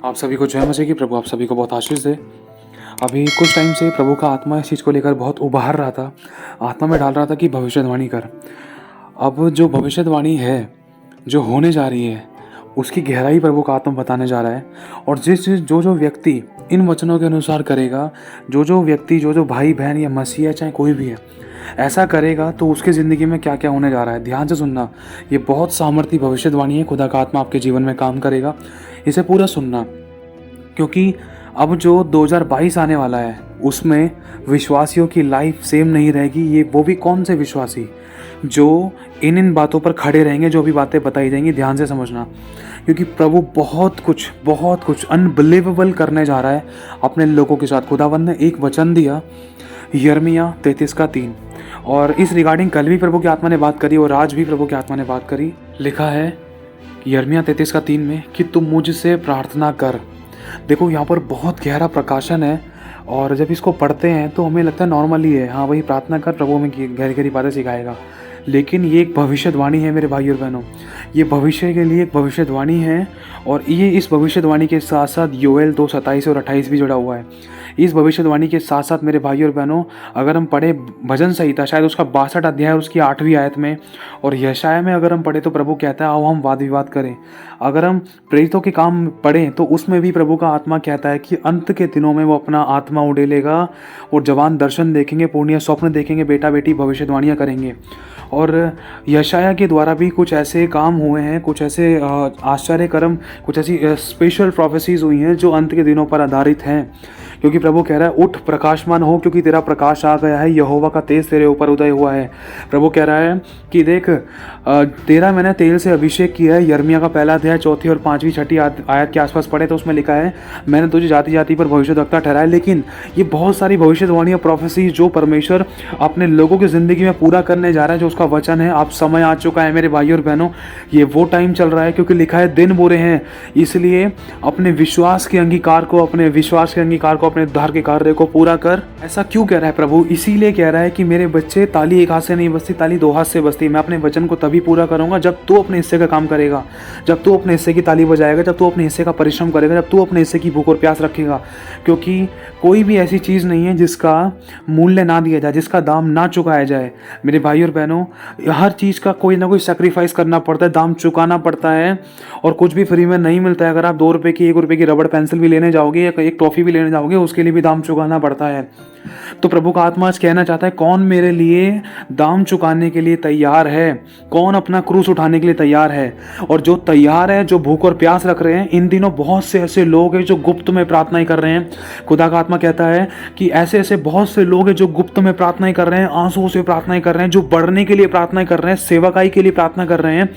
आप सभी को जय मसीह की। प्रभु आप सभी को बहुत आशीष दे। अभी कुछ टाइम से प्रभु का आत्मा इस चीज़ को लेकर बहुत उभार रहा था, आत्मा में डाल रहा था कि भविष्यवाणी कर। अब जो भविष्यवाणी है, जो होने जा रही है, उसकी गहराई प्रभु का आत्मा बताने जा रहा है। और जो जो व्यक्ति इन वचनों के अनुसार करेगा, जो व्यक्ति जो भाई बहन या मसीह है, चाहे कोई भी है, ऐसा करेगा तो उसकी ज़िंदगी में क्या क्या होने जा रहा है, ध्यान से सुनना। ये बहुत सामर्थी भविष्यवाणी है। खुदा का आत्मा आपके जीवन में काम करेगा, इसे पूरा सुनना। क्योंकि अब जो 2022 आने वाला है, उसमें विश्वासियों की लाइफ सेम नहीं रहेगी। ये वो भी कौन से विश्वासी जो इन बातों पर खड़े रहेंगे, जो भी बातें बताई जाएंगी, ध्यान से समझना। क्योंकि प्रभु बहुत कुछ अनबिलीवेबल करने जा रहा है अपने लोगों के साथ। खुदावंद ने एक वचन दिया, यिर्मयाह 33:3, और इस रिगार्डिंग कल भी प्रभु की आत्मा ने बात करी और आज भी प्रभु की आत्मा ने बात करी। लिखा है यिर्मयाह 33:3 में कि तुम मुझसे प्रार्थना कर। देखो, यहाँ पर बहुत गहरा प्रकाशन है, और जब इसको पढ़ते हैं तो हमें लगता है नॉर्मल ही है, हाँ वही प्रार्थना कर, प्रभु हमें गहरी गहरी बातें सिखाएगा। लेकिन ये एक भविष्यवाणी है मेरे भाई और बहनों, ये भविष्य के लिए एक भविष्यवाणी है। और ये इस भविष्यवाणी के साथ साथ योएल 2:27 और 28 भी जुड़ा हुआ है। इस भविष्यवाणी के साथ साथ मेरे भाई और बहनों, अगर हम पढ़े भजन संहिता, शायद उसका 62 अध्याय उसकी 8वीं आयत में, और यशाया में अगर हम पढ़े तो प्रभु कहता है आओ हम वाद विवाद करें। अगर हम प्रेरितों के काम पढ़ें तो उसमें भी प्रभु का आत्मा कहता है कि अंत के दिनों में वो अपना आत्मा उड़ेलेगा और जवान दर्शन देखेंगे, पूर्णिया स्वप्न देखेंगे, बेटा बेटी भविष्यवाणियाँ करेंगे। और यशाया के द्वारा भी कुछ ऐसे काम हुए हैं, कुछ ऐसे आश्चर्यकर्म, कुछ ऐसी स्पेशल प्रोफेसीज हुई हैं जो अंत के दिनों पर आधारित हैं। क्योंकि प्रभु कह रहा है उठ प्रकाशमान हो, क्योंकि तेरा प्रकाश आ गया है, यहोवा का तेज तेरे ऊपर उदय हुआ है। प्रभु कह रहा है कि देख, तेरा मैंने तेल से अभिषेक किया है। यिर्मयाह का 1 अध्याय 4 और 5वीं 6वीं आयत के आसपास पढ़े तो उसमें लिखा है मैंने तुझे जाति जाति पर भविष्यद्वक्ता ठहराया। लेकिन ये बहुत सारी भविष्यवाणियाँ, प्रोफेसीज जो परमेश्वर अपने लोगों की ज़िंदगी में पूरा करने जा रहा है, जो उसका वचन है। अब समय आ चुका है मेरे भाई और बहनों, ये वो टाइम चल रहा है, क्योंकि लिखा है दिन बुरे हैं। इसलिए अपने विश्वास के अंगीकार को, अपने उद्धार के कार्य को पूरा कर। ऐसा क्यों कह रहा है प्रभु? इसीलिए कह रहा है कि मेरे बच्चे, ताली एक हाथ से नहीं बजती, ताली 2 हाथ से बजती। मैं अपने वचन को तभी पूरा करूंगा जब तू अपने हिस्से का काम करेगा, जब तू अपने हिस्से की ताली बजाएगा, जब तू अपने हिस्से का परिश्रम करेगा, जब तू अपने हिस्से की भूख और प्यास रखेगा। क्योंकि कोई भी ऐसी चीज़ नहीं है जिसका मूल्य ना दिया जाए, जिसका दाम ना चुकाया जाए। मेरे भाई और बहनों, हर चीज़ का कोई ना कोई सेक्रीफाइस करना पड़ता है, दाम चुकाना पड़ता है, और कुछ भी फ्री में नहीं मिलता है। अगर आप 2 रुपये की, 1 रुपये की रबड़ पेंसिल भी लेने जाओगे या एक टॉफ़ी भी लेने जाओगे, उसके लिए भी दाम चुकाना पड़ता है। तो प्रभु का आत्मा आज कहना चाहता है, कौन मेरे लिए दाम चुकाने के लिए तैयार है, कौन अपना क्रूस उठाने के लिए तैयार है। और जो तैयार है, जो भूख और प्यास रख रहे हैं, इन दिनों बहुत से ऐसे लोग हैं जो गुप्त में प्रार्थनाएं कर रहे हैं। खुदा का आत्मा कहता है कि ऐसे ऐसे बहुत से लोग हैं जो गुप्त में प्रार्थनाएं कर रहे हैं, आंसुओं से प्रार्थनाएं कर रहे हैं, जो बढ़ने के लिए प्रार्थना कर रहे हैं, सेवकाई के लिए प्रार्थना कर रहे हैं,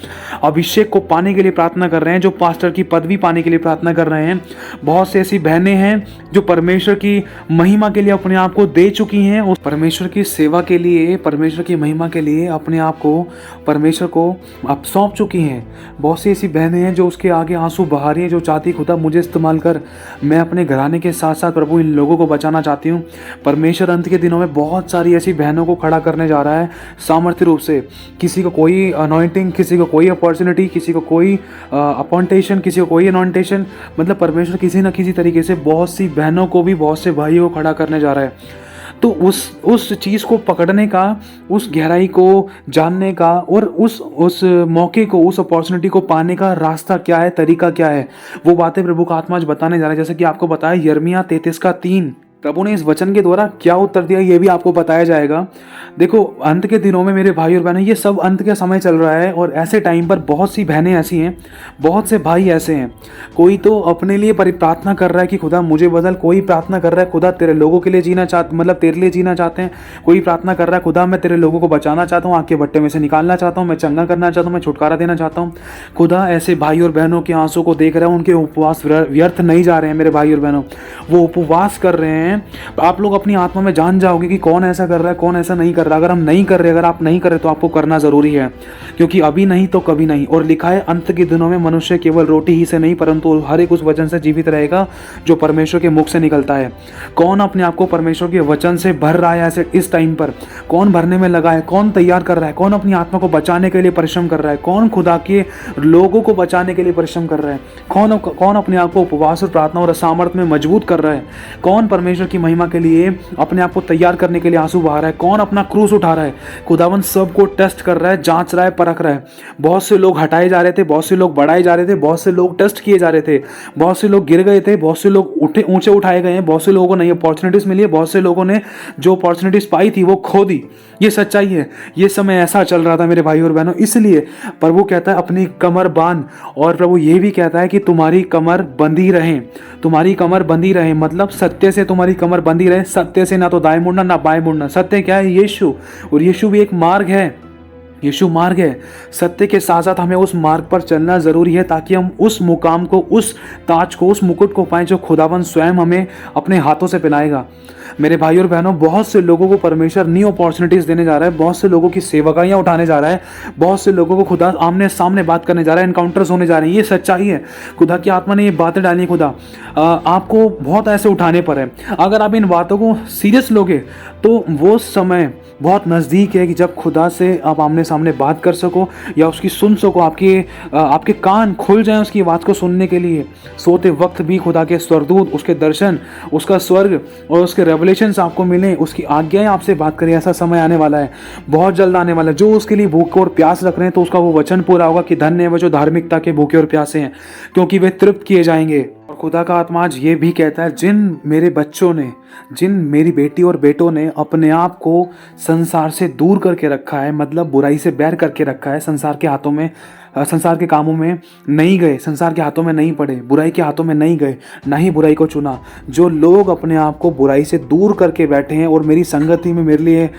अभिषेक को पाने के लिए प्रार्थना कर रहे हैं, जो पास्टर की पदवी पाने के लिए प्रार्थना कर रहे हैं। बहुत से ऐसी बहनें हैं जो परमेश्वर की महिमा के लिए अपने आप को दे चुकी हैं, उस परमेश्वर की सेवा के लिए, परमेश्वर की महिमा के लिए अपने आप को परमेश्वर को अब सौंप चुकी हैं। बहुत सी ऐसी बहनें हैं जो उसके आगे आंसू बहा रही हैं, जो चाहती खुदा मुझे इस्तेमाल कर, मैं अपने घराने के साथ साथ प्रभु इन लोगों को बचाना चाहती हूँ। परमेश्वर अंत के दिनों में बहुत सारी ऐसी बहनों को खड़ा करने जा रहा है सामर्थ्य रूप से। किसी को कोई अनॉइंटिंग, किसी को कोई अपॉर्चुनिटी, किसी को कोई अपॉइंटेशन, किसी को कोई अनॉइंटेशन, मतलब परमेश्वर किसी न किसी तरीके से बहुत सी बहनों को भी, बहुत से भाइयों को खड़ा करने जा रहा है। तो उस चीज़ को पकड़ने का, उस गहराई को जानने का, और उस मौके को, उस अपॉर्चुनिटी को पाने का रास्ता क्या है, तरीका क्या है, वो बातें प्रभु का आत्मा आज बताने जा रहा है। जैसे कि आपको बताया यिर्मयाह 33:3, प्रभु ने इस वचन के द्वारा क्या उत्तर दिया ये भी आपको बताया जाएगा। देखो, अंत के दिनों में मेरे भाई और बहनें, ये सब अंत का समय चल रहा है, और ऐसे टाइम पर बहुत सी बहनें ऐसी हैं, बहुत से भाई ऐसे हैं। कोई तो अपने लिए प्रार्थना कर रहा है कि खुदा मुझे बदल, कोई प्रार्थना कर रहा है खुदा तेरे लोगों के लिए जीना मतलब तेरे लिए जीना चाहते हैं। कोई प्रार्थना कर रहा है खुदा मैं तेरे लोगों को बचाना चाहता हूँ, आग के भट्टे में से निकालना चाहता हूँ, मैं चंगा करना चाहता हूँ, मैं छुटकारा देना चाहता हूँ। खुदा ऐसे भाई और बहनों के आंसू को देख रहा है, उनके उपवास व्यर्थ नहीं जा रहे हैं मेरे भाई और बहनों। वो उपवास कर रहे हैं, हैं, आप लोग अपनी आत्मा में जान जाओगे कि कौन ऐसा कर रहा है, कौन ऐसा नहीं कर रहा। अगर हम नहीं कर रहे, अगर आप नहीं कर रहे तो आपको करना ज़रूरी है, क्योंकि अभी नहीं तो कभी नहीं। और लिखा है अंत के दिनों में मनुष्य केवल रोटी ही से नहीं परंतु हर एक उस वचन से जीवित रहेगा जो परमेश्वर के मुख से निकलता है। कौन अपने आप को परमेश्वर के वचन से भर रहा है ऐसे इस टाइम पर? कौन भरने में लगा है? कौन तैयार कर रहा है? कौन अपनी आत्मा को बचाने के लिए परिश्रम कर रहा है? कौन खुदा के लोगों को बचाने के लिए परिश्रम कर रहा है? कौन अपने आप को उपवास और प्रार्थना और सामर्थ्य में मजबूत कर रहा है? कौन परमेश्वर की महिमा के लिए अपने आप को तैयार करने के लिए आंसू बहा रहा है? कौन अपना क्रूस उठा रहा है? खुदावन सबको टेस्ट कर रहा है, जांच रहा है, परख रहा है। बहुत से लोग हटाए जा रहे थे, बहुत से लोग बढ़ाए जा रहे थे, बहुत से लोग टेस्ट किए जा रहे थे, बहुत से लोग गिर गए थे, बहुत से लोग ऊंचे उठाए गए हैं, बहुत से लोगों को नई अपॉर्चुनिटीज मिली है, बहुत से लोगों ने जो अपॉर्चुनिटीज पाई थी वो खो दी। ये सच्चाई है। ये समय ऐसा चल रहा था मेरे भाई और बहनों, इसलिए प्रभु कहता है अपनी कमर बांध। और प्रभु ये भी कहता है कि तुम्हारी कमर बंधी रहे, तुम्हारी कमर बंधी रहे, मतलब सत्य से तुम्हारी कमर बंधी रहे। सत्य से ना तो दाएं मुड़ना ना बाएं मुड़ना। सत्य क्या है? यीशु। और यीशु भी एक मार्ग है, यीशु मार्ग है। सत्य के साथ साथ हमें उस मार्ग पर चलना जरूरी है ताकि हम उस मुकाम को, उस ताज को, उस मुकुट को पाएं जो खुदावन स्वयं हमें अपने हाथों से पहनाएगा। मेरे भाई और बहनों, बहुत से लोगों को परमेश्वर न्यू अपॉर्चुनिटीज देने जा रहा है, बहुत से लोगों की सेवकाइयाँ उठाने जा रहा है, बहुत से लोगों को खुदा आमने सामने बात करने जा रहा है, एनकाउंटर्स होने जा रहे हैं। ये सच्चाई है। खुदा की आत्मा ने ये बातें डाली है। खुदा आपको बहुत ऐसे उठाने पर है। अगर आप इन बातों को सीरियस लोगे तो वो समय बहुत नज़दीक है कि जब खुदा से आप आमने सामने बात कर सको या उसकी सुन सको, आपके कान खुल जाएं उसकी बात को सुनने के लिए। सोते वक्त भी खुदा के स्वर्गदूत, उसके दर्शन, उसका स्वर्ग और उसके रेवलेशंस आपको मिलें, उसकी आज्ञाएं आपसे बात करें। ऐसा समय आने वाला है, बहुत जल्द आने वाला है। जो उसके लिए भूखे और प्यास रख रहे हैं तो उसका वो वचन पूरा होगा कि धन्य है वो जो धार्मिकता के भूखे और प्यासे हैं, क्योंकि वे तृप्त किए जाएंगे। और खुदा का आत्मा आज ये भी कहता है, जिन मेरे बच्चों ने, जिन मेरी बेटी और बेटों ने अपने आप को संसार से दूर करके रखा है, मतलब बुराई से बैर करके रखा है, संसार के हाथों में, संसार के कामों में नहीं गए, संसार के हाथों में नहीं पड़े, बुराई के हाथों में नहीं गए, ना ही बुराई को चुना। जो लोग अपने आप को बुराई से दूर करके बैठे हैं और मेरी संगति में मेरे लिए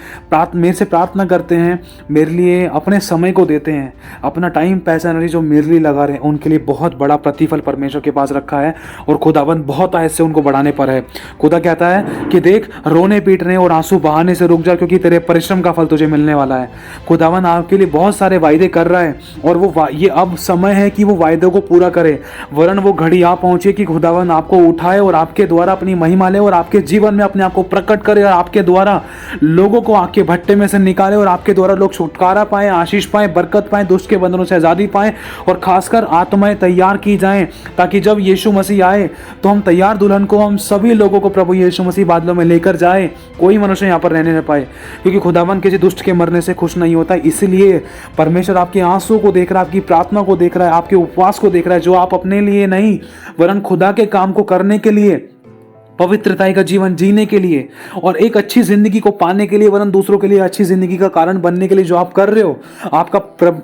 मेरे से प्रार्थना करते हैं, मेरे लिए अपने समय को देते हैं, अपना टाइम पैसा एनर्जी जो मेरे लिए लगा रहे हैं, उनके लिए बहुत बड़ा प्रतिफल परमेश्वर के पास रखा है। और खुदाबंद बहुत आयत से उनको बढ़ाने पर है। खुदा कहता है कि देख, रोने पीटने और आंसू बहाने से रुक जा, क्योंकि तेरे परिश्रम का फल तुझे मिलने वाला है। खुदावन आपके लिए बहुत सारे वायदे कर रहा है और ये अब समय है कि वो वायदों को पूरा करे, वरन वो घड़ी आ पहुंचे कि खुदावन आपको उठाए और आपके द्वारा अपनी महिमा ले और आपके जीवन में अपने आप को प्रकट करे और आपके द्वारा लोगों को आग के भट्टे में से निकाले और आपके द्वारा लोग छुटकारा पाए, आशीष पाए, बरकत पाए, दुष्ट के बंधनों से आज़ादी पाए और खासकर आत्माएं तैयार की जाएं, ताकि जब यीशु मसीह आए तो हम तैयार दुल्हन को, हम सभी लोगों को प्रभु यीशु मसीह बादलों में लेकर जाए। कोई मनुष्य यहाँ पर रहने न पाए, क्योंकि खुदावन किसी दुष्ट के मरने से खुश नहीं होता। इसलिए परमेश्वर आपके आंसू को देख रहा है, आपकी प्रार्थना को देख रहा है, आपके उपवास को देख रहा है, जो आप अपने लिए नहीं वरन खुदा के काम को करने के लिए, पवित्रता का जीवन जीने के लिए और एक अच्छी जिंदगी को पाने के लिए, वरन दूसरों के लिए अच्छी जिंदगी का कारण बनने के लिए जो आप कर रहे हो,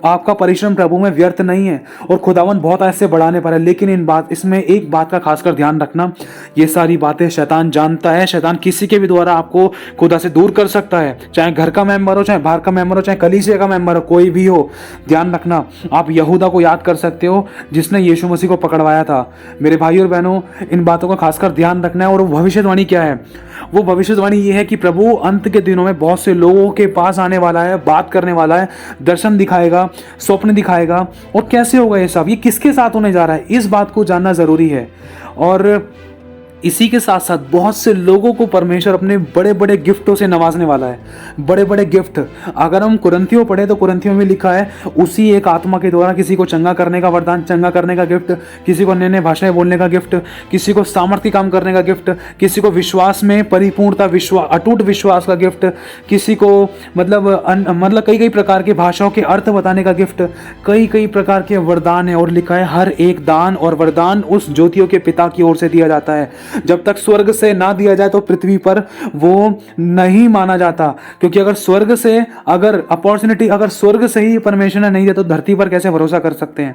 आपका परिश्रम प्रभु में व्यर्थ नहीं है। और खुदावन बहुत ऐसे बढ़ाने पर है। लेकिन इसमें एक बात का खासकर ध्यान रखना, ये सारी बातें शैतान जानता है। शैतान किसी के भी द्वारा आपको खुदा से दूर कर सकता है, चाहे घर का मेंबर हो, चाहे बाहर का मेंबर हो, चाहे कलीसिया का मेंबर हो, कोई भी हो। ध्यान रखना, आप यहूदा को याद कर सकते हो जिसने यीशु मसीह को पकड़वाया था। मेरे भाई और बहनों, इन बातों का खासकर ध्यान रखना है। और वो भविष्यवाणी क्या है? वो भविष्यवाणी ये है कि प्रभु अंत के दिनों में बहुत से लोगों के पास आने वाला है, बात करने वाला है, दर्शन दिखाएगा, स्वप्न दिखाएगा। और कैसे होगा ये सब, ये किसके साथ होने जा रहा है, इस बात को जानना जरूरी है। और इसी के साथ साथ बहुत से लोगों को परमेश्वर अपने बड़े बड़े गिफ्टों से नवाजने वाला है। बड़े बड़े गिफ्ट, अगर हम कुरिन्थियों पढ़े तो कुरिन्थियों में लिखा है, उसी एक आत्मा के द्वारा किसी को चंगा करने का वरदान, चंगा करने का गिफ्ट, किसी को नए नए भाषाएं बोलने का गिफ्ट, किसी को सामर्थ्य काम करने का गिफ्ट, किसी को विश्वास में परिपूर्णता, अटूट विश्वास का गिफ्ट, किसी को मतलब कई कई प्रकार के भाषाओं के अर्थ बताने का गिफ्ट, कई कई प्रकार के वरदान है। और लिखा है हर एक दान और वरदान उस ज्योतियों के पिता की ओर से दिया जाता है। जब तक स्वर्ग से ना दिया जाए तो पृथ्वी पर वो नहीं माना जाता, क्योंकि अगर स्वर्ग से अगर स्वर्ग से ही परमेश्वर ने नहीं दिया तो धरती पर कैसे भरोसा कर सकते हैं।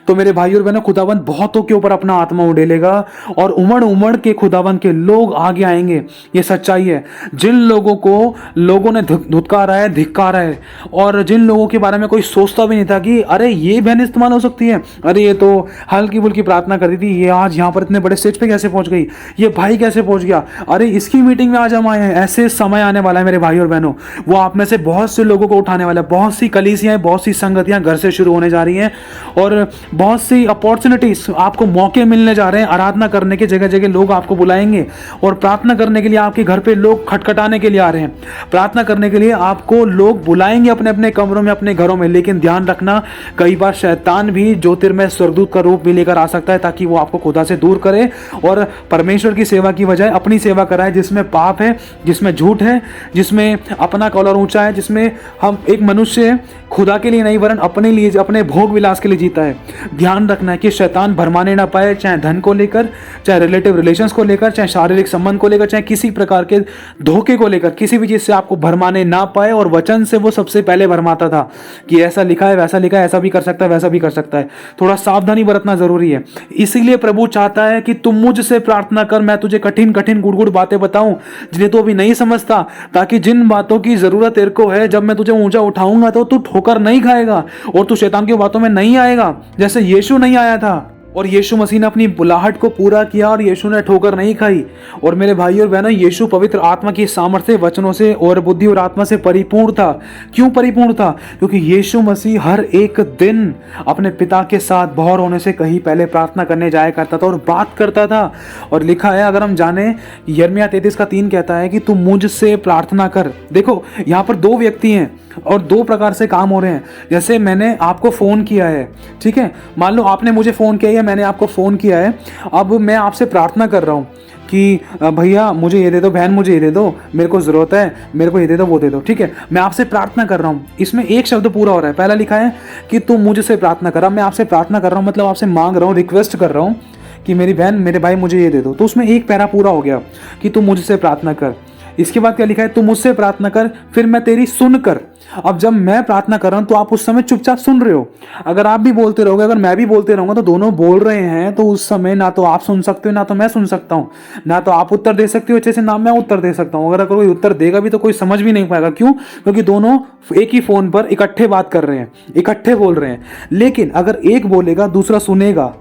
तो मेरे भाई और बहनों, खुदावन बहुतों के ऊपर अपना आत्मा उड़ेलेगा और उमड़ उमड़ के खुदावन के लोग आगे आएंगे। ये सच्चाई है। जिन लोगों को लोगों ने धुतकारा है, धिक्कारा है, और जिन लोगों के बारे में कोई सोचता भी नहीं था कि अरे ये बहन इस्तेमाल हो सकती है, अरे ये तो हल्की फुल्की प्रार्थना करती थी, ये आज यहाँ पर इतने बड़े स्टेज पे कैसे पहुंच गई, ये भाई कैसे पहुंच गया, अरे इसकी मीटिंग में आज हम आए हैं। ऐसे समय आने वाला है मेरे भाई और बहनों, वो आप में से बहुत से लोगों को उठाने वाला है। बहुत सी कलीसियाँ, बहुत सी संगतियाँ घर से शुरू होने जा रही हैं और बहुत सी अपॉर्चुनिटीज, आपको मौके मिलने जा रहे हैं। आराधना करने के जगह जगह लोग आपको बुलाएंगे और प्रार्थना करने के लिए आपके घर पे लोग खटखटाने के लिए आ रहे हैं। प्रार्थना करने के लिए आपको लोग बुलाएंगे अपने अपने कमरों में, अपने घरों में। लेकिन ध्यान रखना, कई बार शैतान भी ज्योतिर्मय स्वर्गदूत का रूप भी लेकर आ सकता है ताकि वो आपको खुदा से दूर करे और परमेश्वर की सेवा की बजाय अपनी सेवा कराए, जिसमें पाप है, जिसमें झूठ है, जिसमें अपना कॉलर ऊंचा है, जिसमें हम एक मनुष्य खुदा के लिए नहीं वरन अपने लिए, अपने भोग विलास के लिए जीता है। ध्यान रखना है कि शैतान भरमाने ना पाए, चाहे धन को लेकर, चाहे रिलेटिव रिलेशंस को लेकर, चाहे शारीरिक संबंध को लेकर, चाहे किसी प्रकार के धोखे को लेकर, किसी भी चीज से आपको भरमाने ना पाए। और वचन से वो सबसे पहले भरमाता था कि ऐसा लिखा है, वैसा लिखा है, ऐसा भी कर सकता है, वैसा भी कर सकता है। थोड़ा सावधानी बरतना जरूरी है। इसीलिए प्रभु चाहता है कि तुम मुझसे प्रार्थना कर, मैं तुझे कठिन कठिन गुड़ गुड़ बातें बताऊं जिन्हें तू अभी नहीं समझता, ताकि जिन बातों की जरूरत तेरे को है, जब मैं तुझे ऊंचा उठाऊंगा तो तू ठोकर नहीं खाएगा और तू शैतान की बातों में नहीं आएगा, जैसे यीशु नहीं आया था। और यीशु मसीह ने अपनी बुलाहट को पूरा किया और यीशु ने ठोकर नहीं खाई। और मेरे भाई और बहनों, यीशु पवित्र आत्मा की सामर्थ्य, वचनों से और बुद्धि और आत्मा से परिपूर्ण था। क्यों परिपूर्ण था? क्योंकि यीशु मसीह हर एक दिन अपने पिता के साथ बहर होने से कहीं पहले प्रार्थना करने जाया करता था और बात करता था। और लिखा है, अगर हम जाने, यिर्मयाह 33:3 कहता है कि तू मुझसे प्रार्थना कर। देखो, यहाँ पर दो व्यक्ति हैं और दो प्रकार से काम हो रहे हैं। जैसे मैंने आपको फ़ोन किया है, ठीक है, मान लो आपने मुझे फ़ोन किया है, मैंने आपको फ़ोन किया है। अब मैं आपसे प्रार्थना कर रहा हूँ कि भैया मुझे ये दे दो, बहन मुझे ये दे दो, मेरे को ज़रूरत है, मेरे को ये दे दो, वो दे दो, ठीक है। मैं आपसे प्रार्थना कर रहा हूँ, इसमें एक शब्द पूरा हो रहा है। पहला लिखा है कि तू मुझसे प्रार्थना कर। अब मैं आपसे प्रार्थना कर रहा हूँ, मतलब आपसे मांग रहा हूँ, रिक्वेस्ट कर रहा हूँ कि मेरी बहन, मेरे भाई मुझे ये दे दो। तो उसमें एक पैरा पूरा हो गया कि तू मुझसे प्रार्थना कर। इसके बाद क्या लिखा है? तू मुझसे प्रार्थना कर, फिर मैं तेरी सुन कर। अब जब मैं प्रार्थना कर रहा हूं तो आप उस समय चुपचाप सुन रहे हो। अगर आप भी बोलते रहोगे, अगर मैं भी बोलते रहूंगा, तो दोनों बोल रहे हैं, तो उस समय ना तो आप सुन सकते हो, ना तो मैं सुन सकता हूं। ना तो आप उत्तर दे सकते हो अच्छे से, ना मैं उत्तर दे सकता हूं। अगर कोई उत्तर देगा भी तो कोई समझ भी नहीं पाएगा। क्यों? क्योंकि दोनों एक ही फोन पर इकट्ठे बात कर रहे हैं, इकट्ठे बोल रहे हैं। लेकिन अगर एक बोलेगा, दूसरा सुनेगा,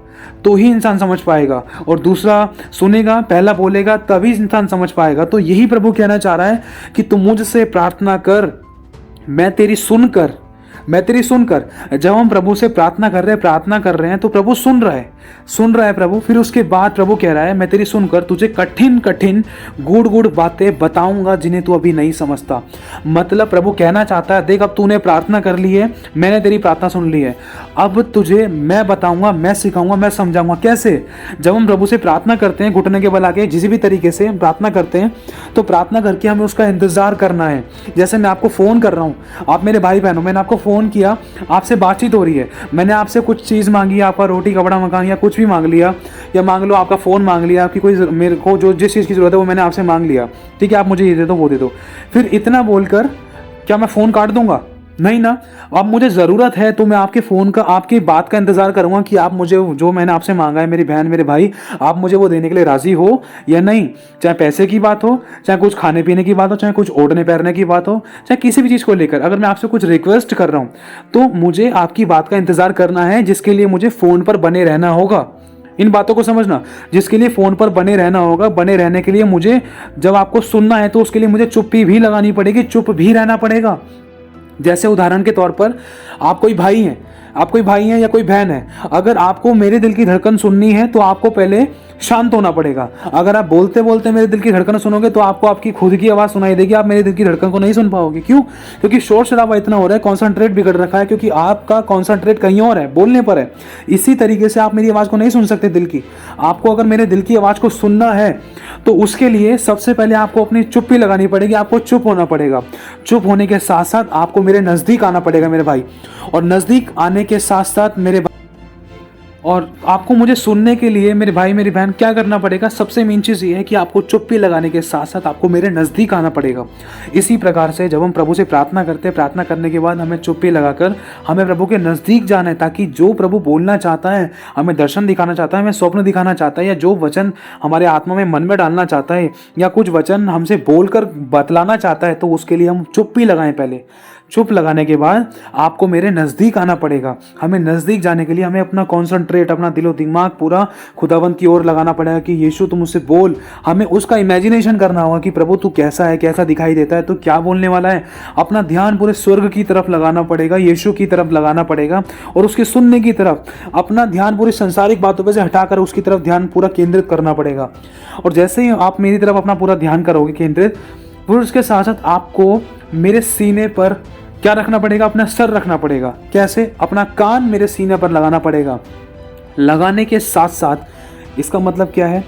तो ही इंसान समझ पाएगा, और दूसरा सुनेगा, पहला बोलेगा, तभी इंसान समझ पाएगा। तो यही प्रभु कहना चाह रहा है कि तुम मुझसे प्रार्थना कर, मैं तेरी सुनकर, मैं तेरी सुनकर। जब हम प्रभु से प्रार्थना कर रहे हैं तो प्रभु सुन रहा है प्रभु। फिर उसके बाद प्रभु कह रहा है, मैं तेरी सुनकर तुझे कठिन कठिन गुड़ गुड़ बातें बताऊंगा जिन्हें तू अभी नहीं समझता। मतलब प्रभु कहना चाहता है, देख अब तूने प्रार्थना कर ली है, मैंने तेरी प्रार्थना सुन ली है, अब तुझे मैं बताऊंगा, मैं सिखाऊंगा, मैं समझाऊंगा। कैसे? जब हम प्रभु से प्रार्थना करते हैं, घुटने के बल आके जिस भी तरीके से हम प्रार्थना करते हैं, तो प्रार्थना करके हमें उसका इंतजार करना है। जैसे मैं आपको फ़ोन कर रहा हूँ, आप मेरे भाई बहनों, मैंने आपको फ़ोन किया, आपसे बातचीत हो रही है, मैंने आपसे कुछ चीज़ मांगी, आपका रोटी कपड़ा मकान या कुछ भी मांग लिया, या मांग लो आपका फ़ोन मांग लिया, आपकी कोई, मेरे को जो जिस चीज़ की ज़रूरत है वो मैंने आपसे मांग लिया, ठीक है, आप मुझे ये दे दो, वो दे दो। फिर इतना बोलकर क्या मैं फ़ोन काट दूंगा? नहीं ना। अब मुझे ज़रूरत है तो मैं आपके फ़ोन का, आपकी बात का इंतज़ार करूँगा कि आप मुझे जो मैंने आपसे मांगा है, मेरी बहन मेरे भाई, आप मुझे वो देने के लिए राज़ी हो या नहीं। चाहे पैसे की बात हो, चाहे कुछ खाने पीने की बात हो, चाहे कुछ ओढ़ने पहनने की बात हो, चाहे किसी भी चीज़ को लेकर अगर मैं आपसे कुछ रिक्वेस्ट कर रहा हूँ, तो मुझे आपकी बात का इंतज़ार करना है, जिसके लिए मुझे फ़ोन पर बने रहना होगा। इन बातों को समझना, जिसके लिए फ़ोन पर बने रहना होगा। बने रहने के लिए मुझे, जब आपको सुनना है तो उसके लिए मुझे चुप्पी भी लगानी पड़ेगी, चुप भी रहना पड़ेगा। जैसे उदाहरण के तौर पर, आप कोई भाई हैं, आप कोई भाई हैं या कोई बहन है, अगर आपको मेरे दिल की धड़कन सुननी है तो आपको पहले शांत होना पड़ेगा। अगर आप बोलते बोलते मेरे दिल की धड़कन सुनोगे तो आपको आपकी खुद की आवाज़ सुनाई देगी, आप मेरे दिल की धड़कन को नहीं सुन पाओगे। क्यों? क्योंकि शोर शराबा इतना हो रहा है, कॉन्सेंट्रेट बिगड़ रखा है, क्योंकि आपका कॉन्सेंट्रेट कहीं और है, बोलने पर है। इसी तरीके से आप मेरी आवाज़ को नहीं सुन सकते दिल की। आपको अगर मेरे दिल की आवाज़ को सुनना है तो उसके लिए सबसे पहले आपको अपनी चुप्पी लगानी पड़ेगी, आपको चुप होना पड़ेगा। चुप होने के साथ साथ आपको मेरे नज़दीक आना पड़ेगा मेरे भाई, और नज़दीक आने के साथ साथ मेरे भाई, और आपको मुझे सुनने के लिए मेरे भाई मेरी बहन क्या करना पड़ेगा? सबसे मेन चीज़ ये है कि आपको चुप्पी लगाने के साथ साथ आपको मेरे नज़दीक आना पड़ेगा। इसी प्रकार से जब हम प्रभु से प्रार्थना करते हैं, प्रार्थना करने के बाद हमें चुप्पी लगाकर हमें प्रभु के नज़दीक जाना है, ताकि जो प्रभु बोलना चाहता है, हमें दर्शन दिखाना चाहता है, हमें स्वप्न दिखाना चाहता है, या जो वचन हमारे आत्मा में, मन में डालना चाहता है, या कुछ वचन हमसे बोलकर बतलाना चाहता है, तो उसके लिए हम चुप्पी लगाएं। पहले चुप लगाने के बाद आपको मेरे नज़दीक आना पड़ेगा। हमें नज़दीक जाने के लिए हमें अपना कॉन्संट्रेट, अपना दिलो दिमाग पूरा खुदावंत की ओर लगाना पड़ेगा कि यीशु तुम मुझसे बोल। हमें उसका इमेजिनेशन करना होगा कि प्रभु तू कैसा है, कैसा दिखाई देता है, तू क्या बोलने वाला है। अपना ध्यान पूरे स्वर्ग की तरफ लगाना पड़ेगा, यीशु की तरफ लगाना पड़ेगा और उसके सुनने की तरफ। अपना ध्यान पूरी संसारिक बातों पर से हटाकर उसकी तरफ ध्यान पूरा केंद्रित करना पड़ेगा। और जैसे ही आप मेरी तरफ अपना पूरा ध्यान करोगे केंद्रित, फिर उसके साथ साथ आपको मेरे सीने पर क्या रखना पड़ेगा, अपना सर रखना पड़ेगा। कैसे? अपना कान मेरे सीने पर लगाना पड़ेगा। लगाने के साथ साथ इसका मतलब क्या है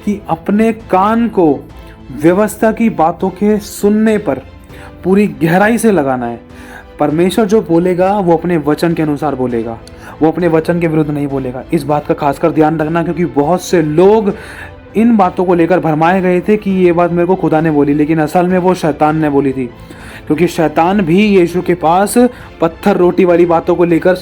कि अपने कान को व्यवस्था की बातों के सुनने पर पूरी गहराई से लगाना है। परमेश्वर जो बोलेगा वो अपने वचन के अनुसार बोलेगा, वो अपने वचन के विरुद्ध नहीं बोलेगा। इस बात का खासकर ध्यान रखना, क्योंकि बहुत से लोग इन बातों को लेकर भरमाए गए थे कि ये बात मेरे को खुदा ने बोली, लेकिन असल में वो शैतान ने बोली थी। क्योंकि शैतान भी यीशु के पास पत्थर रोटी वाली बातों को लेकर,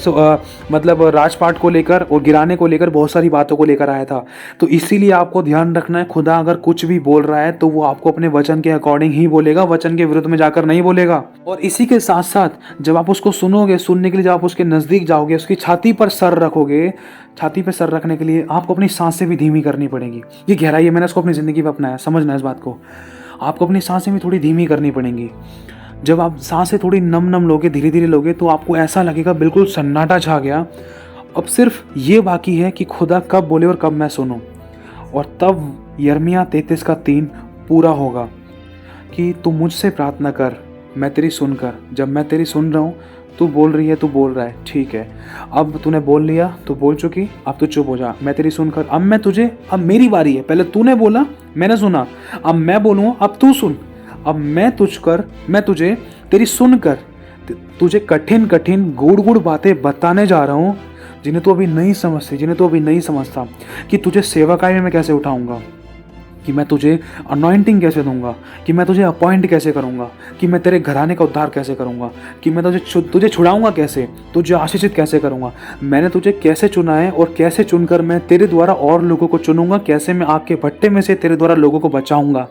मतलब राजपाट को लेकर और गिराने को लेकर, बहुत सारी बातों को लेकर आया था। तो इसीलिए आपको ध्यान रखना है, खुदा अगर कुछ भी बोल रहा है तो वो आपको अपने वचन के अकॉर्डिंग ही बोलेगा, वचन के विरुद्ध में जाकर नहीं बोलेगा। और इसी के साथ साथ जब आप उसको सुनोगे, सुनने के लिए जब आप उसके नज़दीक जाओगे, उसकी छाती पर सर रखोगे, छाती पर सर रखने के लिए आपको अपनी सांसें भी धीमी करनी पड़ेगी। ये गहराई है, मैंने इसको अपनी ज़िंदगी में अपनाया। समझना इस बात को, आपको अपनी सांसें भी थोड़ी धीमी करनी पड़ेंगी। जब आप सांसें थोड़ी नम नम लोगे, धीरे धीरे लोगे, तो आपको ऐसा लगेगा बिल्कुल सन्नाटा छा गया। अब सिर्फ ये बाकी है कि खुदा कब बोले और कब मैं सुनूं। और तब यिर्मयाह 33:3 पूरा होगा कि तू मुझसे प्रार्थना कर, मैं तेरी सुनकर। जब मैं तेरी सुन रहा हूँ, तू बोल रही है, तू बोल रहा है, ठीक है, अब तूने बोल लिया, तू बोल चुकी, अब तू चुप हो जा, मैं तेरी सुनकर। अब मेरी बारी है। पहले तूने बोला, मैंने सुना, अब मैं बोलूँ, अब तू सुन। अब मैं तुझे तेरी सुनकर तुझे कठिन कठिन गूढ़ गूढ़ बातें बताने जा रहा हूँ, जिन्हें तू अभी नहीं समझता, कि तुझे सेवकाई में मैं कैसे उठाऊंगा, कि मैं तुझे अनॉइंटिंग कैसे दूंगा, कि मैं तुझे अपॉइंट कैसे करूंगा, कि मैं तेरे घराने का उद्धार कैसे करूंगा, कि मैं तुझे छुड़ाऊंगा कैसे, तुझे आशीषित कैसे करूंगा, मैंने तुझे कैसे चुना है और कैसे चुनकर मैं तेरे द्वारा और लोगों को चुनूंगा, कैसे मैं आग के भट्टे में से तेरे द्वारा लोगों को बचाऊंगा,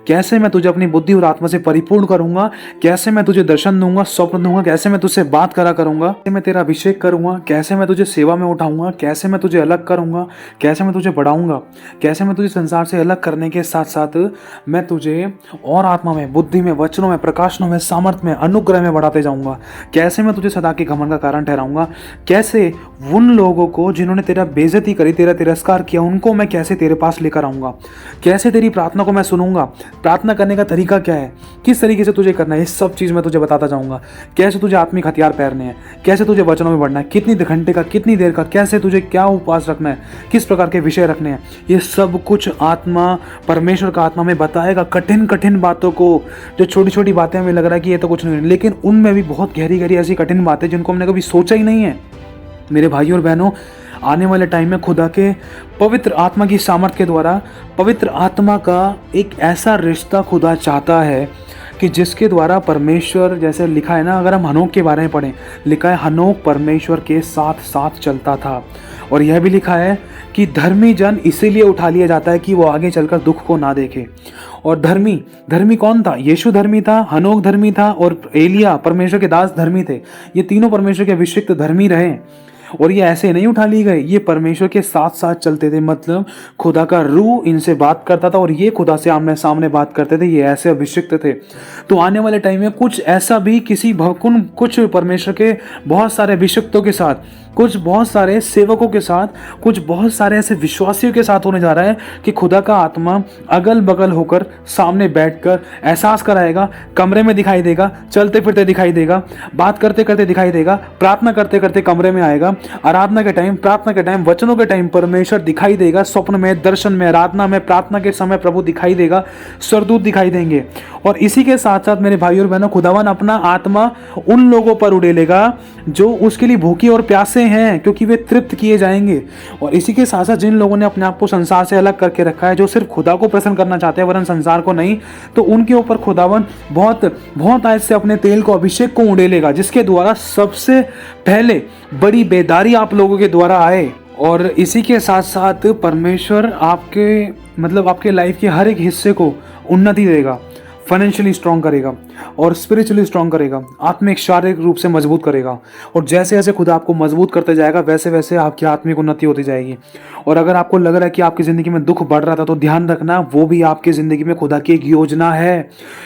कैसे मैं तुझे अपनी बुद्धि और आत्मा से परिपूर्ण करूंगा, कैसे मैं तुझे दर्शन दूंगा, स्वप्न दूंगा, कैसे मैं तुझसे बात करा करूंगा, कैसे मैं तेरा अभिषेक करूंगा, कैसे मैं तुझे सेवा में उठाऊंगा, कैसे मैं तुझे अलग करूंगा, कैसे मैं तुझे बढ़ाऊंगा, कैसे मैं तुझे संसार से अलग करने के साथ साथ मैं तुझे और आत्मा में, बुद्धि में, वचनों में, प्रकाशनों में, सामर्थ्य में, अनुग्रह में बढ़ाते जाऊंगा, कैसे मैं तुझे सदा के घमंड का कारण ठहराऊंगा, कैसे उन लोगों को जिन्होंने तेरा बेइज्जती करी, तेरा तिरस्कार किया, उनको मैं कैसे तेरे पास लेकर आऊंगा, कैसे तेरी प्रार्थना को मैं सुनूंगा, प्रार्थना करने का तरीका क्या है, किस तरीके से तुझे करना है, ये सब चीज़ मैं तुझे बताता जाऊंगा, कैसे तुझे आत्मिक हथियार पहनने हैं, कैसे तुझे वचनों में बढ़ना है, कितनी घंटे का, कितनी देर का, कैसे तुझे क्या उपवास रखना है, किस प्रकार के विषय रखने हैं, ये सब कुछ आत्मा, परमेश्वर का आत्मा में बताएगा। कठिन कठिन बातों को, जो छोटी छोटी बातें हमें लग रहा है कि ये तो कुछ नहीं, लेकिन उनमें भी बहुत गहरी गहरी ऐसी कठिन बातें जिनको हमने कभी सोचा ही नहीं है। मेरे भाइयों और बहनों, आने वाले टाइम में खुदा के पवित्र आत्मा की सामर्थ के द्वारा, पवित्र आत्मा का एक ऐसा रिश्ता खुदा चाहता है कि जिसके द्वारा परमेश्वर, जैसे लिखा है ना, अगर हम हनोक के बारे में पढ़ें, लिखा है हनोक परमेश्वर के साथ साथ चलता था। और यह भी लिखा है कि धर्मी जन इसीलिए उठा लिया जाता है कि वो आगे चलकर दुख को ना देखे। और धर्मी कौन था? यीशु धर्मी था, हनोक धर्मी था और एलिया परमेश्वर के दास धर्मी थे। ये तीनों परमेश्वर के अभिषिक्त धर्मी रहे और ये ऐसे नहीं उठा लिए गए, ये परमेश्वर के साथ साथ चलते थे। मतलब खुदा का रूह इनसे बात करता था और ये खुदा से आमने सामने बात करते थे, ये ऐसे अभिषिक्त थे। तो आने वाले टाइम में कुछ ऐसा भी कुछ परमेश्वर के बहुत सारे अभिषिक्तों के साथ, कुछ बहुत सारे सेवकों के साथ, कुछ बहुत सारे ऐसे विश्वासियों के साथ होने जा रहा है कि खुदा का आत्मा अगल बगल होकर सामने बैठकर एहसास कराएगा, कमरे में दिखाई देगा, चलते फिरते दिखाई देगा, बात करते करते दिखाई देगा, प्रार्थना करते करते कमरे में आएगा, आराधना के टाइम, प्रार्थना के टाइम, वचनों के टाइम परमेश्वर दिखाई देगा, स्वप्न में, दर्शन में, आराधना में, प्रार्थना के समय प्रभु दिखाई देगा, स्वर्गदूत दिखाई देंगे। और इसी के साथ साथ मेरे भाइयों और बहनों, खुदावन अपना आत्मा उन लोगों पर उड़ेलेगा जो उसके लिए भूखे और प्यासे हैं, क्योंकि वे तृप्त किए जाएंगे। और इसी के साथ साथ जिन लोगों ने अपने आप को संसार से अलग करके रखा है, जो सिर्फ खुदा को प्रसन्न करना चाहते हैं वरन संसार को नहीं, तो उनके ऊपर खुदावन बहुत आज से अपने तेल को, अभिषेक को उड़ेलेगा, जिसके द्वारा सबसे पहले बड़ी बेदारी आप लोगों के द्वारा आए। और इसी के साथ साथ परमेश्वर आपके लाइफ के हर एक हिस्से को उन्नति देगा, फाइनेंशियली स्ट्रांग करेगा और स्पिरिचुअली स्ट्रांग करेगा, आत्मिक शारीरिक रूप से मजबूत करेगा। और जैसे जैसे खुदा आपको मजबूत करते जाएगा वैसे वैसे आपकी आत्मिक उन्नति होती जाएगी। और अगर आपको लग रहा है कि आपकी ज़िंदगी में दुख बढ़ रहा था तो ध्यान रखना, वो भी आपकी ज़िंदगी में खुदा की एक योजना है।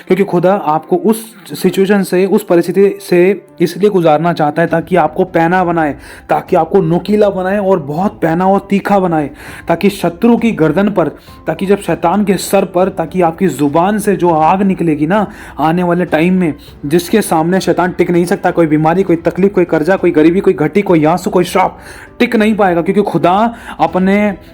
क्योंकि खुदा आपको उस सिचुएशन से, उस परिस्थिति से इसलिए गुजारना चाहता है ताकि आपको पैना बनाए, ताकि आपको नुकीला बनाए और बहुत पैना और तीखा बनाए, ताकि शत्रु की गर्दन पर, ताकि जब शैतान के सर पर, ताकि आपकी जुबान से जो आग निकलेगी ना आने वाले टाइम में, जिसके सामने शैतान टिक नहीं सकता। कोई बीमारी, कोई तकलीफ, कोई कर्जा, कोई गरीबी, कोई घटी, कोई आंसू, कोई श्राप टिक नहीं पाएगा। क्योंकि खुदा अपने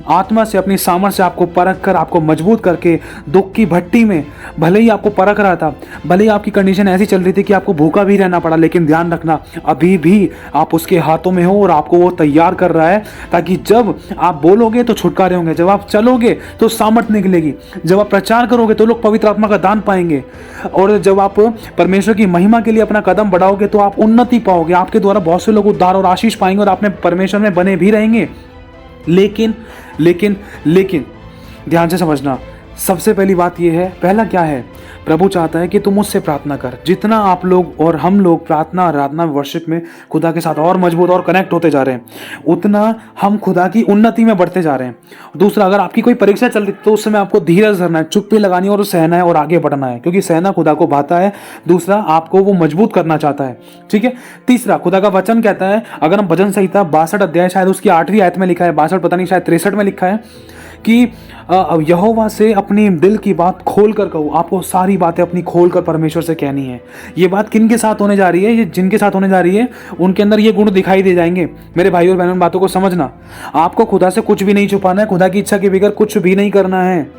आत्मा से, अपनी सामर्थ से आपको परख कर, आपको मजबूत करके दुख की भट्टी में भले ही आपको परख रहा था, भले ही आपकी कंडीशन ऐसी चल रही थी कि आपको भूखा भी रहना पड़ा, लेकिन ध्यान रखना अभी भी आप उसके हाथों में हो और आपको वो तैयार कर रहा है, ताकि जब आप बोलोगे तो छुटकारे होंगे, जब आप चलोगे तो सामर्थ निकलेगी, जब आप प्रचार करोगे तो लोग पवित्र आत्मा का दान पाएंगे, और जब आप परमेश्वर की महिमा के लिए अपना कदम बढ़ाओगे तो आप उन्नति पाओगे। आपके द्वारा बहुत से लोग उद्धार और आशीष पाएंगे और आपने परमेश्वर में बने भी रहेंगे। लेकिन लेकिन लेकिन ध्यान से समझना, सबसे पहली बात यह है, पहला क्या है, प्रभु चाहता है कि तुम उससे प्रार्थना कर। जितना आप लोग और हम लोग प्रार्थना, आराधना, वर्शिप में खुदा के साथ और मजबूत और कनेक्ट होते जा रहे हैं, उतना हम खुदा की उन्नति में बढ़ते जा रहे हैं। दूसरा, अगर आपकी कोई परीक्षा चल रही तो उस समय आपको धीरज धरना है, चुप्पी लगानी है और सहना है और आगे बढ़ना है, क्योंकि सहना खुदा को भाता है। दूसरा, आपको वो मजबूत करना चाहता है, ठीक है। तीसरा, खुदा का वचन कहता है, अगर हम भजन संहिता 62 अध्याय, शायद उसकी 8वीं आयत में लिखा है, 62 पता नहीं, शायद 63 में लिखा है कि यहोवा से अपनी दिल की बात खोल कर कहो। आपको सारी बातें अपनी खोल कर परमेश्वर से कहनी है। ये बात किन के साथ होने जा रही है? ये जिनके साथ होने जा रही है उनके अंदर ये गुण दिखाई दे जाएंगे। मेरे भाई और बहनों, बातों को समझना, आपको खुदा से कुछ भी नहीं छुपाना है, खुदा की इच्छा के बगैर कुछ भी नहीं करना है।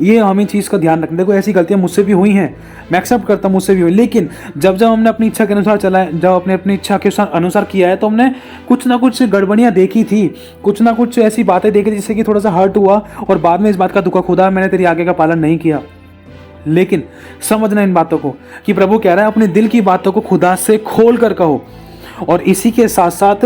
ये हमें चीज़ का ध्यान रखना। देखो, ऐसी गलतियां मुझसे भी हुई हैं, मैं एक्सेप्ट करता हूँ, मुझसे भी हुई, लेकिन जब जब हमने अपनी इच्छा के अनुसार चला है, जब अपने अपनी इच्छा के अनुसार किया है, तो हमने कुछ ना कुछ गड़बड़ियाँ देखी थी, कुछ ना कुछ ऐसी बातें देखी जिससे कि थोड़ा सा हर्ट हुआ और बाद में इस बात का दुख, खुदा मैंने तेरी आगे का पालन नहीं किया। लेकिन समझना इन बातों को कि प्रभु कह रहा है अपने दिल की बातों को खुदा से खोल कर कहो। और इसी के साथ साथ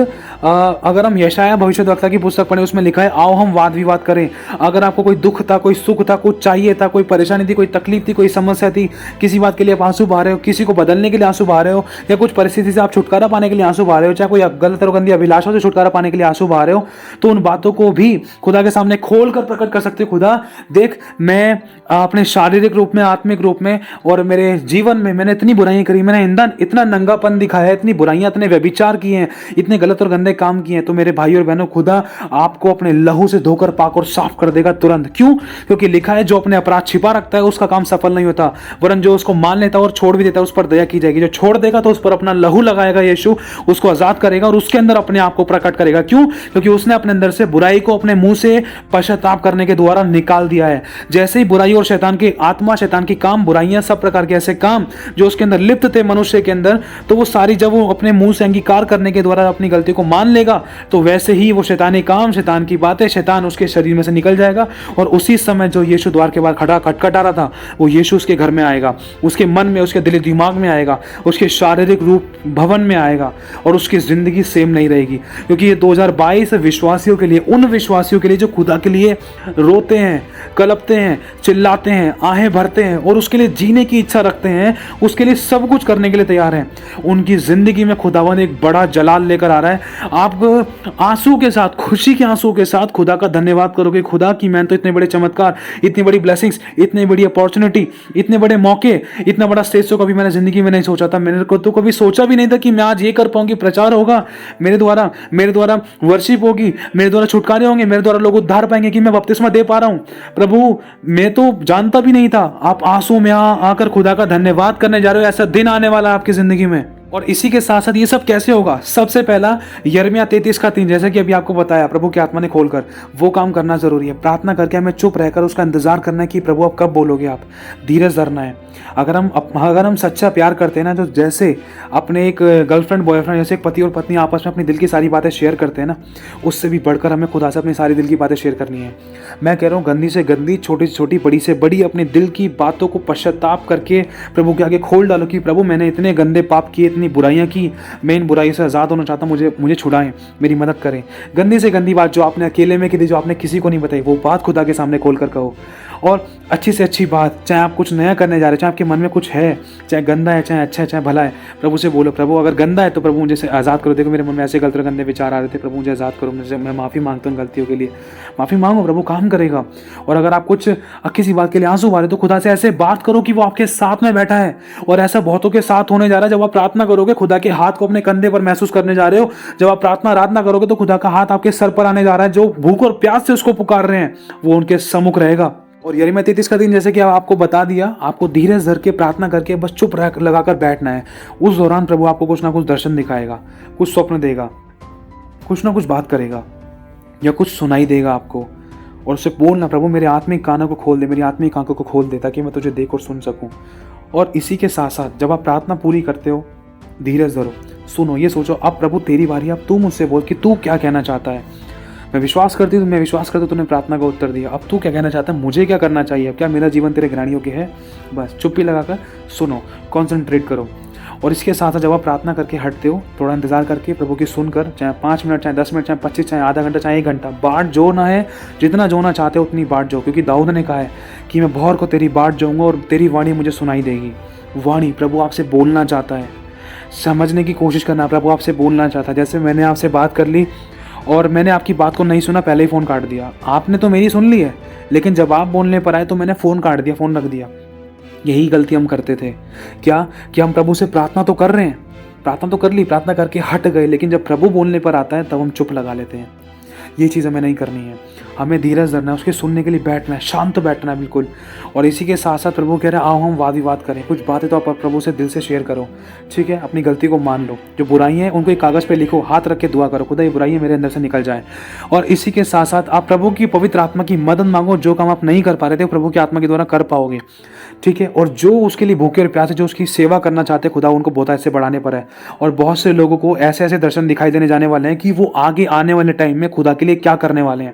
अगर हम यशाया भविष्यद्वक्ता की पुस्तक पढ़ें, उसमें लिखा है आओ हम वाद विवाद करें। अगर आपको कोई दुख था, कोई सुख था, कुछ चाहिए था, कोई परेशानी थी, कोई तकलीफ थी, कोई समस्या थी, किसी बात के लिए आप आंसू बहा रहे हो, किसी को बदलने के लिए आंसू बहा रहे हो, या कुछ परिस्थिति से आप छुटकारा पाने के लिए आंसू बहा रहे हो, चाहे कोई गलत और गंदी अभिलाषा से छुटकारा पाने के लिए आंसू बहा रहे हो, तो उन बातों को भी खुदा के सामने खोल कर प्रकट कर सकते हो। खुदा देख, मैं अपने शारीरिक रूप में, आत्मिक रूप में और मेरे जीवन में मैंने इतनी बुराइयां करी, मैंने इतना नंगापन दिखाया है, इतनी बुराइयां, इतने व्यभिचार किए हैं, इतने गलत और गंदे काम किए हैं, तो मेरे भाई और बहनों, खुदा आपको अपने लहू से धोकर पाक और साफ कर देगा तुरंत। क्यों? क्योंकि लिखा है जो अपने अपराध छिपा रखता है उसका काम सफल नहीं होता, वरन जो उसको मान लेता है और छोड़ भी देता है उस पर दया की जाएगी। जो छोड़ देगा तो उस पर अपना लहू लगाएगा यीशु, उसको आजाद करेगा और उसके अंदर अपने आप को प्रकट करेगा। क्यों? क्योंकि उसने अपने अंदर से बुराई को अपने मुंह से पश्चाताप करने के द्वारा निकाल दिया है। जैसे ही बुराई और शैतान की आत्मा, शैतान की काम, बुराइयां, सब प्रकार के ऐसे काम जो उसके अंदर लिप्त थे मनुष्य के अंदर, तो वो सारी जब वो अपने मुंह से अंगीकार करने के द्वारा अपनी गलती को मान लेगा, तो वैसे ही वो शैतानी काम, शैतान की बातें, शैतान उसके शरीर में से निकल जाएगा। और उसी समय जो यीशु द्वार के बाहर खड़ा खटखटा रहा था, वो यीशु उसके घर में आएगा, उसके मन में, उसके दिली दिमाग में आएगा, उसके शारीरिक रूप भवन में आएगा और उसकी जिंदगी सेम नहीं रहेगी। क्योंकि ये 2022 विश्वासियों के लिए, उन विश्वासियों के लिए जो खुदा के लिए रोते हैं, कलपते हैं, चिल्लाते हैं, आहें भरते हैं और उसके लिए जीने की इच्छा रखते हैं, उसके लिए सब कुछ करने के लिए तैयार हैं, उनकी जिंदगी में खुदावंद एक बड़ा जलाल लेकर आ रहा है। आप आंसू के साथ, खुशी के आंसू के साथ खुदा का धन्यवाद करोगे। खुदा की मैंने तो इतने बड़े चमत्कार, इतनी बड़ी ब्लेसिंग्स, इतनी बड़ी अपॉर्चुनिटी, इतने बड़े मौके, इतना बड़ा स्टेज तो कभी मैंने जिंदगी में नहीं सोचा था। मैंने तो कभी सोचा भी नहीं था कि मैं आज ये कर पाऊंगी, प्रचार होगा मेरे द्वारा वर्शिप होगी, मेरे द्वारा छुटकारे होंगे, मेरे द्वारा लोग उद्धार पाएंगे, कि मैं बपतिस्मा दे पा रहा हूं। प्रभु, मैं तो जानता भी नहीं था। आप आंसू में आकर खुदा का धन्यवाद करने जा रहे हो। ऐसा दिन आने वाला है आपकी जिंदगी में। और इसी के साथ साथ ये सब कैसे होगा? सबसे पहला यिर्मयाह 33:3, जैसे कि अभी आपको बताया, प्रभु की आत्मा ने खोलकर वो काम करना जरूरी है। प्रार्थना करके हमें चुप रहकर उसका इंतजार करना है कि प्रभु आप कब बोलोगे। आप धीरज धरना है। अगर हम सच्चा प्यार करते हैं ना, तो जैसे अपने एक गर्लफ्रेंड बॉयफ्रेंड, जैसे एक पति और पत्नी आपस में अपनी दिल की सारी बातें शेयर करते हैं ना, उससे भी बढ़कर हमें खुदा से अपनी सारी दिल की बातें शेयर करनी है। मैं कह रहा हूँ, गंदी से गंदी, छोटी से छोटी, बड़ी से बड़ी, अपने दिल की बातों को पश्चाताप करके प्रभु के आगे खोल डालो कि प्रभु मैंने इतने गंदे पाप किए, इतनी बुराइयां की, मैं इन बुराई से आज़ाद होना चाहता हूँ, मुझे छुड़ाएं, मेरी मदद करें। गंदी से गंदी बात जो आपने अकेले में की थी, जो आपने किसी को नहीं बताई, वो बात खुदा के सामने खोल कर कहो। और अच्छी से अच्छी बात, चाहे आप कुछ नया करने जा रहे हैं, चाहे आपके मन में कुछ है, चाहे गंदा है, चाहे अच्छा है, चाहे भला है, प्रभु से बोलो, प्रभु अगर गंदा है तो प्रभु मुझे से आज़ाद करो। देखो मेरे मन में ऐसे गलत गंदे विचार आ रहे थे, प्रभु मुझे आज़ाद करो, मुझे, मैं माफ़ी मांगता हूँ गलतियों के लिए। माफ़ी मांगो, प्रभु काम करेगा। और अगर आप कुछ किसी बात के लिए आंसू आ रहे तो खुदा से ऐसे बात करो कि वो आपके साथ में बैठा है। और ऐसा बहुतों के साथ होने जा रहा है। जब आप प्रार्थना करोगे, खुदा के हाथ को अपने कंधे पर महसूस करने जा रहे हो। जब आप प्रार्थना आराधना करोगे तो खुदा का हाथ आपके सर पर आने जा रहा है। जो भूख और प्यास से उसको पुकार रहे हैं वो उनके सम्मुख रहेगा। और यिर्मयाह 33 का दिन, जैसे कि आपको बता दिया, आपको धीरज धर के प्रार्थना करके बस चुप लगाकर बैठना है। उस दौरान प्रभु आपको कुछ ना कुछ दर्शन दिखाएगा, कुछ स्वप्न देगा, कुछ ना कुछ बात करेगा या कुछ सुनाई देगा आपको। और उससे बोलना, प्रभु मेरे आत्मिक कानों को खोल दे, मेरी आत्मिक आंखों को खोल दे, ताकि मैं तुझे देख और सुन सकूं। और इसी के साथ साथ जब आप प्रार्थना पूरी करते हो, धीरज धरो, सुनो, ये सोचो अब प्रभु तेरी बारी, अब तू मुझसे बोल कि तू क्या कहना चाहता है। मैं विश्वास करता हूँ तूने प्रार्थना का उत्तर दिया। अब तू क्या कहना चाहता है, मुझे क्या करना चाहिए, क्या मेरा जीवन तेरे घरानियों के है। बस चुप्पी लगाकर सुनो, कॉन्सेंट्रेट करो। और इसके साथ साथ जब आप प्रार्थना करके हटते हो, थोड़ा इंतजार करके प्रभु की सुनकर, चाहे 5 मिनट, चाहे 10 मिनट, चाहे 25, चाहे आधा घंटा, चाहे 1 घंटा, बाट जोड़ना है। जितना जोड़ना चाहते हो उतनी बाट जो, क्योंकि दाऊद ने कहा है कि मैं भौर को तेरी बाट जोऊंगा और तेरी वाणी मुझे सुनाई देगी। वाणी, प्रभु आपसे बोलना चाहता है। समझने की कोशिश करना, प्रभु आपसे बोलना चाहता है। जैसे मैंने आपसे बात कर ली और मैंने आपकी बात को नहीं सुना, पहले ही फ़ोन काट दिया। आपने तो मेरी सुन ली है, लेकिन जब आप बोलने पर आए तो मैंने फ़ोन काट दिया, फ़ोन रख दिया। यही गलती हम करते थे। क्या कि हम प्रभु से प्रार्थना तो कर रहे हैं, प्रार्थना तो कर ली, प्रार्थना करके हट गए, लेकिन जब प्रभु बोलने पर आता है तब हम चुप लगा लेते हैं। ये चीज़ हमें नहीं करनी है। हमें धीरज धरना है, उसके सुनने के लिए बैठना है, शांत बैठना है बिल्कुल। और इसी के साथ साथ प्रभु कह रहा है, आओ हम वाद विवाद करें। कुछ बातें तो आप प्रभु से दिल से शेयर करो, ठीक है। अपनी गलती को मान लो, जो बुराई है उनको एक कागज़ पे लिखो, हाथ रख के दुआ करो, खुदा ये बुराई मेरे अंदर से निकल जाए। और इसी के साथ साथ आप प्रभु की पवित्र आत्मा की मदद मांगो। जो काम आप नहीं कर पा रहे थे प्रभु की आत्मा के द्वारा कर पाओगे, ठीक है। और जो उसके लिए भूखे और प्यासे, जो उसकी सेवा करना चाहते हैं, खुदा उनको बहुत ऐसे बढ़ाने पर है। और बहुत से लोगों को ऐसे ऐसे दर्शन दिखाई देने जाने वाले हैं कि वो आगे आने वाले टाइम में खुदा के लिए क्या करने वाले हैं।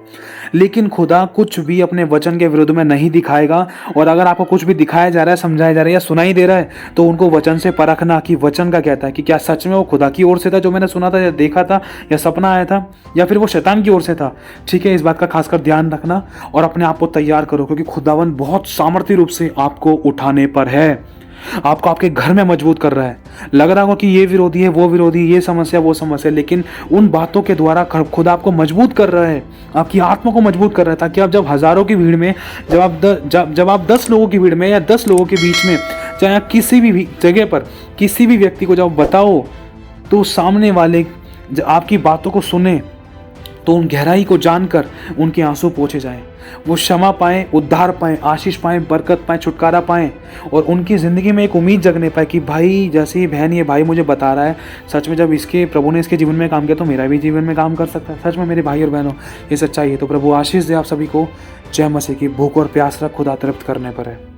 लेकिन खुदा कुछ भी अपने वचन के विरुद्ध में नहीं दिखाएगा। और अगर आपको कुछ भी दिखाया जा रहा है, समझाया जा रहा है या सुनाई दे रहा है, तो उनको वचन से परखना कि वचन का कहता है कि क्या सच में वो खुदा की ओर से था जो मैंने सुना था या देखा था या सपना आया था, या फिर वो शैतान की ओर से था, ठीक है। इस बात का खासकर ध्यान रखना और अपने आप को तैयार करो, क्योंकि खुदावन बहुत सामर्थ्य रूप से आपको उठाने पर है। आपको आपके घर में मजबूत कर रहा है। लग रहा होगा कि ये विरोधी है, वो विरोधी, ये समस्या, वो समस्या, लेकिन उन बातों के द्वारा खुदा आपको मजबूत कर रहा है, आपकी आत्मा को मजबूत कर रहा है, ताकि आप जब हजारों की भीड़ में, जब आप 10 लोगों की भीड़ में या 10 लोगों के बीच में, चाहे आप किसी भी जगह पर किसी भी व्यक्ति को जब बताओ, तो सामने वाले आपकी बातों को सुने, तो उन गहराई को जानकर उनके आंसू पोंछे जाएं, वो क्षमा पाएं, उद्धार पाएं, आशीष पाएं, बरकत पाएं, छुटकारा पाएं, और उनकी ज़िंदगी में एक उम्मीद जगने पाए कि भाई, जैसे ही बहन ये भाई मुझे बता रहा है, सच में जब इसके प्रभु ने इसके जीवन में काम किया तो मेरा भी जीवन में काम कर सकता है। सच में मेरे भाई और बहनों, ये सच्चाई है। तो प्रभु आशीष दे आप सभी को। जय मसीह की। भूख और प्यास रख, खुदा तृप्त करने पर है।